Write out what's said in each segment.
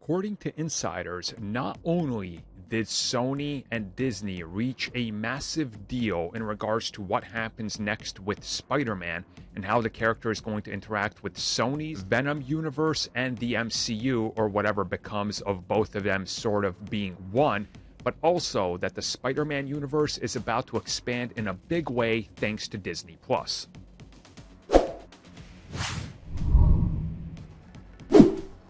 According to insiders, not only did Sony and Disney reach a massive deal in regards to what happens next with Spider-Man and how the character is going to interact with Sony's Venom universe and the MCU, or whatever becomes of both of them sort of being one, but also that the Spider-Man universe is about to expand in a big way thanks to Disney+.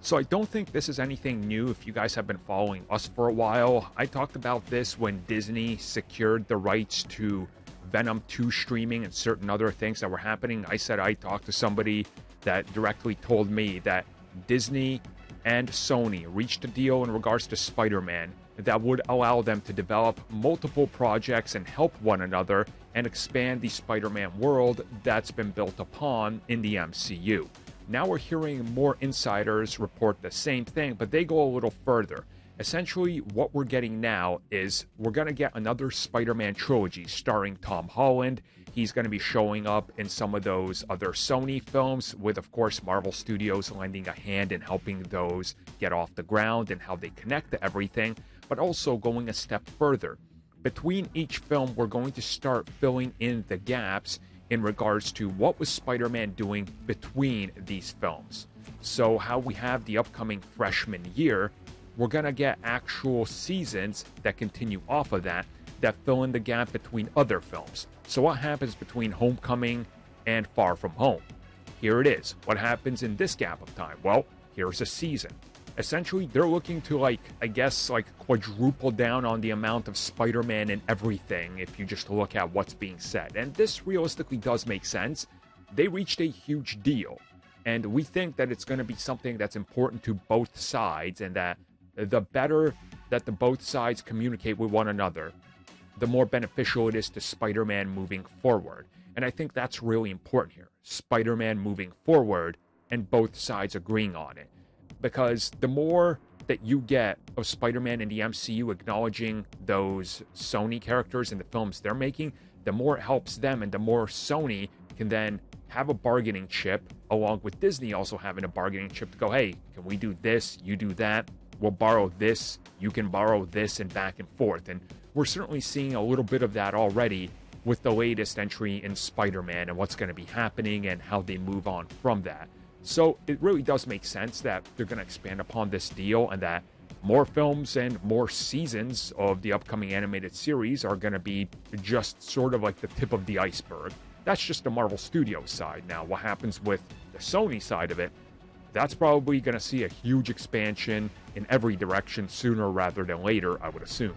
So I don't think this is anything new if you guys have been following us for a while. I talked about this when Disney secured the rights to Venom 2 streaming and certain other things that were happening. I said I talked to somebody that directly told me that Disney and Sony reached a deal in regards to Spider-Man that would allow them to develop multiple projects and help one another and expand the Spider-Man world that's been built upon in the MCU. Now we're hearing more insiders report the same thing, but they go a little further. Essentially, what we're getting now is we're going to get another Spider-Man trilogy starring Tom Holland. He's going to be showing up in some of those other Sony films, with, of course, Marvel Studios lending a hand in helping those get off the ground and how they connect to everything, but also going a step further. Between each film, we're going to start filling in the gaps in regards to what was Spider-Man doing between these films. So how we have the upcoming freshman year, we're going to get actual seasons that continue off of that fill in the gap between other films. So what happens between Homecoming and Far From Home? Here it is. What happens in this gap of time? Well, here's a season. Essentially, they're looking to, quadruple down on the amount of Spider-Man in everything if you just look at what's being said. And this realistically does make sense. They reached a huge deal. And we think that it's going to be something that's important to both sides, and that the better that the both sides communicate with one another, the more beneficial it is to Spider-Man moving forward. And I think that's really important here. Spider-Man moving forward and both sides agreeing on it. Because the more that you get of Spider-Man in the MCU acknowledging those Sony characters in the films they're making, the more it helps them, and the more Sony can then have a bargaining chip, along with Disney also having a bargaining chip to go, hey, can we do this? You do that. We'll borrow this. You can borrow this, and back and forth. And we're certainly seeing a little bit of that already with the latest entry in Spider-Man and what's going to be happening and how they move on from that. So it really does make sense that they're going to expand upon this deal, and that more films and more seasons of the upcoming animated series are going to be just sort of like the tip of the iceberg. That's just the Marvel Studios side. Now, what happens with the Sony side of it, that's probably going to see a huge expansion in every direction sooner rather than later, I would assume.